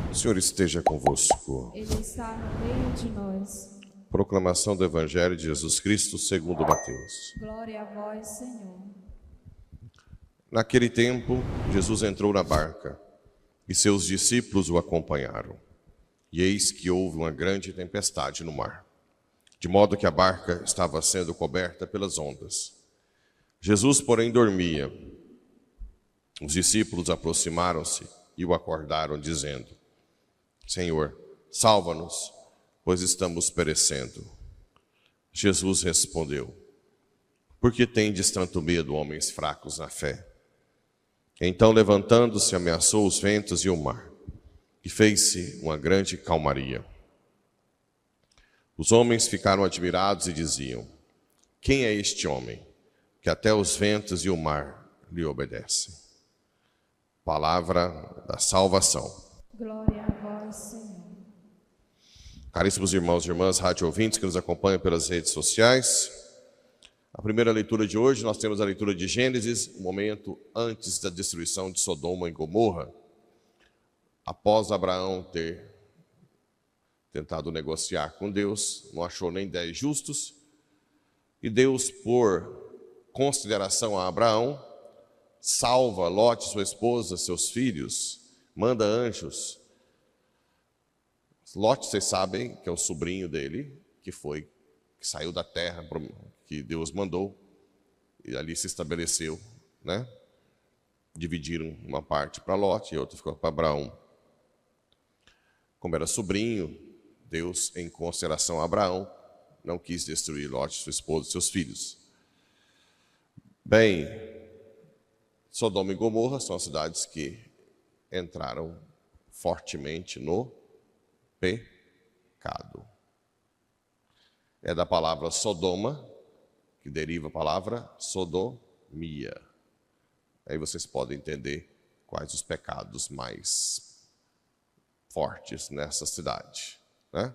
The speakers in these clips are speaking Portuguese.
O Senhor esteja convosco. Ele está no meio de nós. Proclamação do Evangelho de Jesus Cristo segundo Mateus. Glória a vós, Senhor. Naquele tempo, Jesus entrou na barca e seus discípulos o acompanharam. E eis que houve uma grande tempestade no mar, de modo que a barca estava sendo coberta pelas ondas. Jesus, porém, dormia. Os discípulos aproximaram-se e o acordaram, dizendo: Senhor, salva-nos, pois estamos perecendo. Jesus respondeu: Por que tendes tanto medo, homens fracos na fé? Então, levantando-se, ameaçou os ventos e o mar, e fez-se uma grande calmaria. Os homens ficaram admirados e diziam: Quem é este homem, que até os ventos e o mar lhe obedecem? Palavra da salvação. Glória a vós, Senhor. Caríssimos irmãos e irmãs, rádio ouvintes que nos acompanham pelas redes sociais, a primeira leitura de hoje, nós temos a leitura de Gênesis, o momento antes da destruição de Sodoma e Gomorra, após Abraão ter tentado negociar com Deus, não achou nem 10 justos, e Deus, por consideração a Abraão, salva Ló, sua esposa, seus filhos, manda anjos. Ló, vocês sabem que é o sobrinho dele, que saiu da terra que Deus mandou, e ali se estabeleceu, né? Dividiram uma parte para Ló e outra ficou para Abraão. Como era sobrinho, Deus, em consideração a Abraão, não quis destruir Ló, sua esposa e seus filhos. Bem, Sodoma e Gomorra são as cidades que entraram fortemente no pecado. É da palavra Sodoma que deriva a palavra sodomia. Aí vocês podem entender quais os pecados mais fortes nessa cidade, né?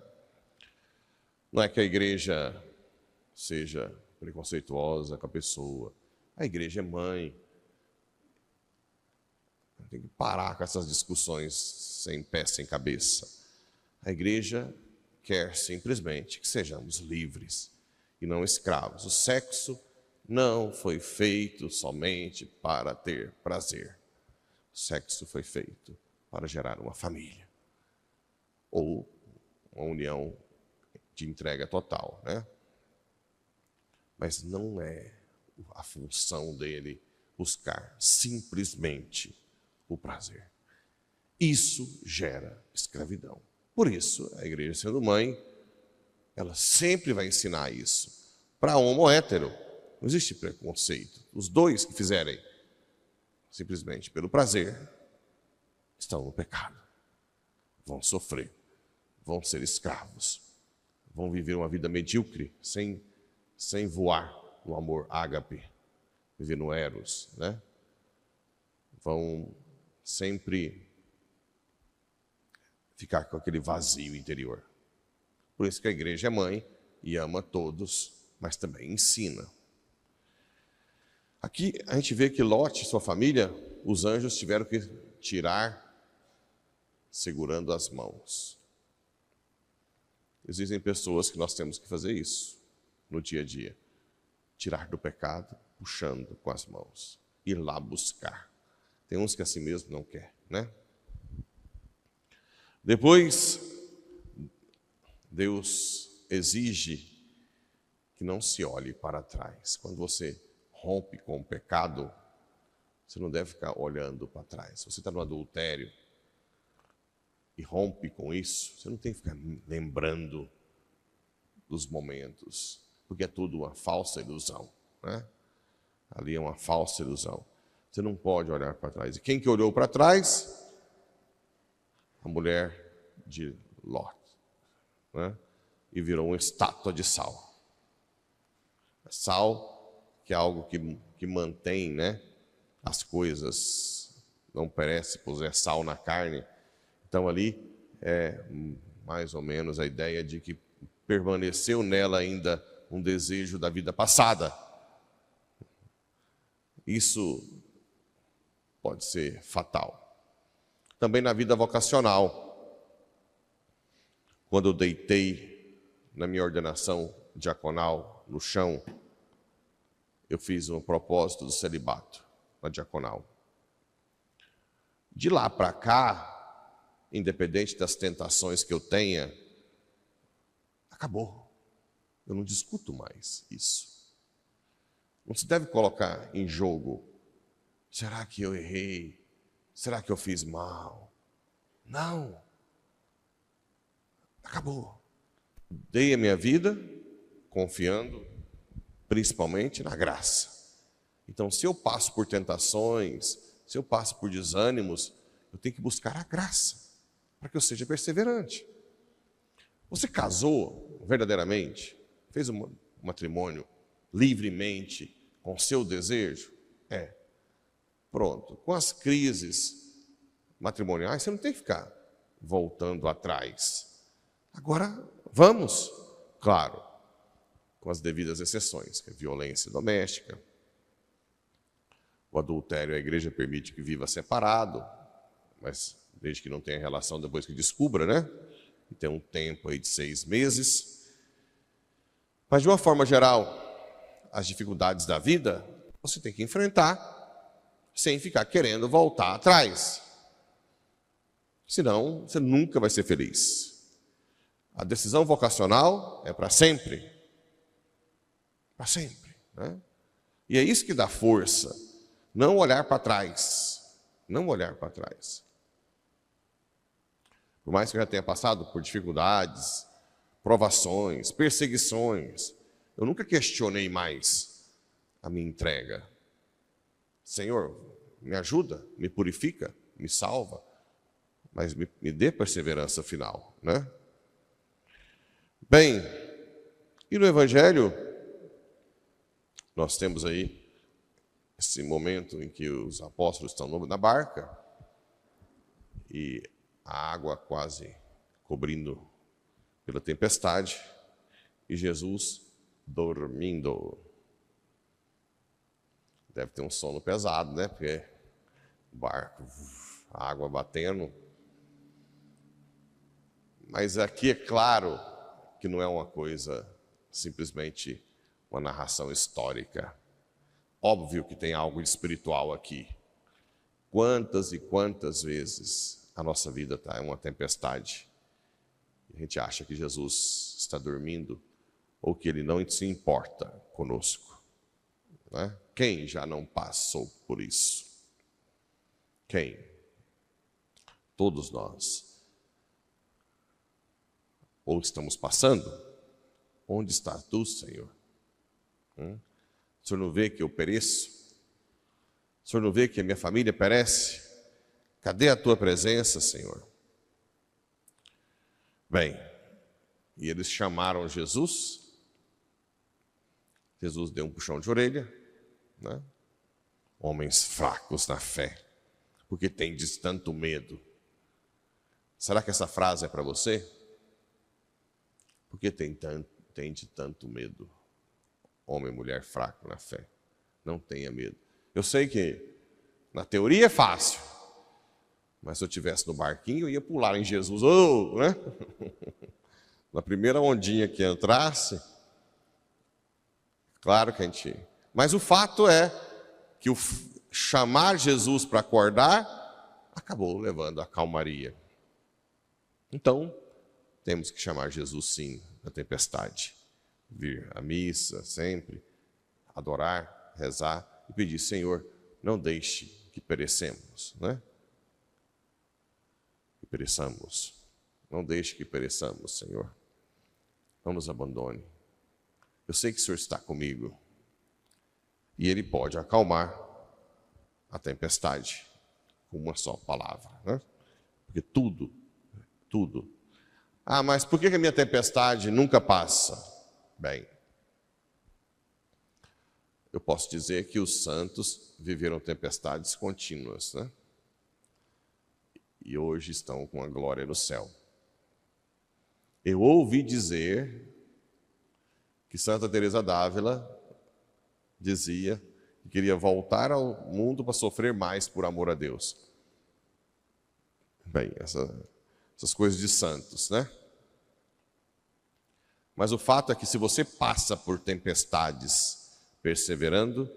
Não é que a igreja seja preconceituosa com a pessoa. A igreja é mãe. Tem que parar com essas discussões sem pé, sem cabeça. A igreja quer simplesmente que sejamos livres e não escravos. O sexo não foi feito somente para ter prazer. O sexo foi feito para gerar uma família ou uma união de entrega total, né? Mas não é a função dele buscar simplesmente o prazer. Isso gera escravidão. Por isso, a igreja, sendo mãe, ela sempre vai ensinar isso. Para homo ou hétero, não existe preconceito. Os dois que fizerem simplesmente pelo prazer estão no pecado. Vão sofrer, vão ser escravos, vão viver uma vida medíocre, sem voar no amor ágape, viver no eros, né? Vão sempre ficar com aquele vazio interior. Por isso que a igreja é mãe e ama todos, mas também ensina. Aqui a gente vê que Ló e sua família, os anjos tiveram que tirar segurando as mãos. Existem pessoas que nós temos que fazer isso no dia a dia. Tirar do pecado, puxando com as mãos. Ir lá buscar. Tem uns que assim mesmo não quer, né? Depois, Deus exige que não se olhe para trás. Quando você rompe com o pecado, você não deve ficar olhando para trás. Se você está no adultério e rompe com isso, você não tem que ficar lembrando dos momentos, porque é tudo uma falsa ilusão, né? Ali é uma falsa ilusão. Você não pode olhar para trás. E quem que olhou para trás? A mulher de Ló, né? E virou uma estátua de sal. Sal, que é algo que mantém, né, as coisas, não perece, pois é sal na carne. Então ali é mais ou menos a ideia de que permaneceu nela ainda um desejo da vida passada. Isso pode ser fatal. Também na vida vocacional. Quando eu deitei na minha ordenação diaconal no chão, eu fiz um propósito do celibato na diaconal. De lá para cá, independente das tentações que eu tenha, acabou. Eu não discuto mais isso. Não se deve colocar em jogo. Será que eu errei? Será que eu fiz mal? Não. Acabou. Dei a minha vida confiando principalmente na graça. Então, se eu passo por tentações, se eu passo por desânimos, eu tenho que buscar a graça para que eu seja perseverante. Você casou verdadeiramente? Fez um matrimônio livremente, com seu desejo? Pronto. Com as crises matrimoniais, você não tem que ficar voltando atrás. Agora, vamos, claro, com as devidas exceções, que é violência doméstica. O adultério, a igreja permite que viva separado, mas desde que não tenha relação depois que descubra, né? E tem um tempo aí de 6 meses. Mas, de uma forma geral, as dificuldades da vida, você tem que enfrentar, sem ficar querendo voltar atrás. Senão, você nunca vai ser feliz. A decisão vocacional é para sempre. Para sempre, né? E é isso que dá força. Não olhar para trás. Não olhar para trás. Por mais que eu já tenha passado por dificuldades, provações, perseguições, eu nunca questionei mais a minha entrega. Senhor, me ajuda, me purifica, me salva, mas me dê perseverança final, né? Bem, e no Evangelho, nós temos aí esse momento em que os apóstolos estão na barca e a água quase cobrindo pela tempestade e Jesus dormindo. Deve ter um sono pesado, né? Porque o barco, a água batendo. Mas aqui é claro que não é uma coisa simplesmente uma narração histórica. Óbvio que tem algo espiritual aqui. Quantas e quantas vezes a nossa vida está em uma tempestade. A gente acha que Jesus está dormindo ou que Ele não se importa conosco, né? Quem já não passou por isso? Quem? Todos nós. Ou estamos passando? Onde estás tu, Senhor? O Senhor não vê que eu pereço? O Senhor não vê que a minha família perece? Cadê a tua presença, Senhor? Bem, e eles chamaram Jesus. Jesus deu um puxão de orelha, né? Homens fracos na fé, porque tendes tanto medo. Será que essa frase é para você? Por que tende tanto medo? Homem e mulher fraco na fé. Não tenha medo. Eu sei que na teoria é fácil, mas se eu estivesse no barquinho, eu ia pular em Jesus, né? Na primeira ondinha que entrasse, claro que a gente... Mas o fato é que o chamar Jesus para acordar acabou levando a calmaria. Então, temos que chamar Jesus sim na tempestade. Vir à missa sempre, adorar, rezar e pedir, Senhor, não deixe que perecemos, né? Que pereçamos. Não deixe que pereçamos, Senhor. Não nos abandone. Eu sei que o Senhor está comigo. E Ele pode acalmar a tempestade com uma só palavra, né? Porque tudo. Ah, mas por que a minha tempestade nunca passa? Bem, eu posso dizer que os santos viveram tempestades contínuas, né? E hoje estão com a glória no céu. Eu ouvi dizer que Santa Teresa d'Ávila dizia que queria voltar ao mundo para sofrer mais por amor a Deus. Bem, essas coisas de santos, né? Mas o fato é que se você passa por tempestades perseverando,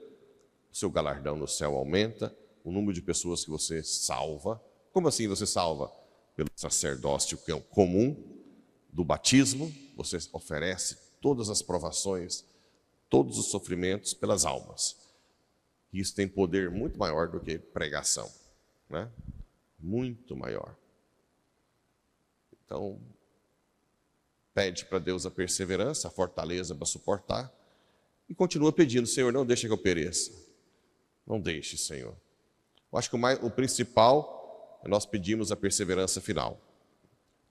o seu galardão no céu aumenta, o número de pessoas que você salva. Como assim você salva? Pelo sacerdócio comum do batismo, você oferece todas as provações, todos os sofrimentos pelas almas. E isso tem poder muito maior do que pregação, né? Muito maior. Então, pede para Deus a perseverança, a fortaleza para suportar, e continua pedindo: Senhor, não deixe que eu pereça. Não deixe, Senhor. Eu acho que o principal é nós pedirmos a perseverança final.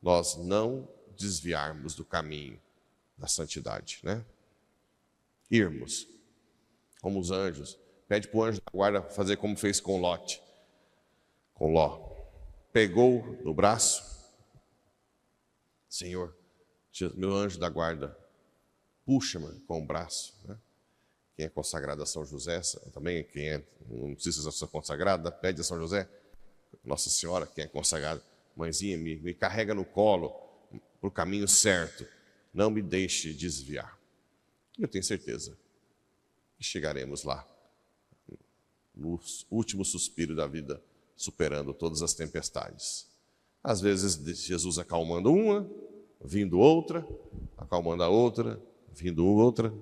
Nós não desviarmos do caminho da santidade, né? Irmos, como os anjos. Pede para o anjo da guarda fazer como fez com Lote, com Ló. Pegou no braço: Senhor, meu anjo da guarda, puxa-me com o braço, né? Quem é consagrado a São José, também quem não precisa ser consagrado, pede a São José, Nossa Senhora, quem é consagrado, mãezinha, me carrega no colo para o caminho certo, não me deixe desviar. Eu tenho certeza que chegaremos lá, no último suspiro da vida, superando todas as tempestades. Às vezes Jesus acalmando uma, vindo outra, acalmando a outra, vindo outra,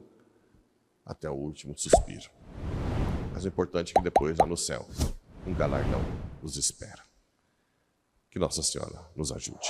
até o último suspiro. Mas o importante é que depois, lá no céu, um galardão nos espera. Que Nossa Senhora nos ajude.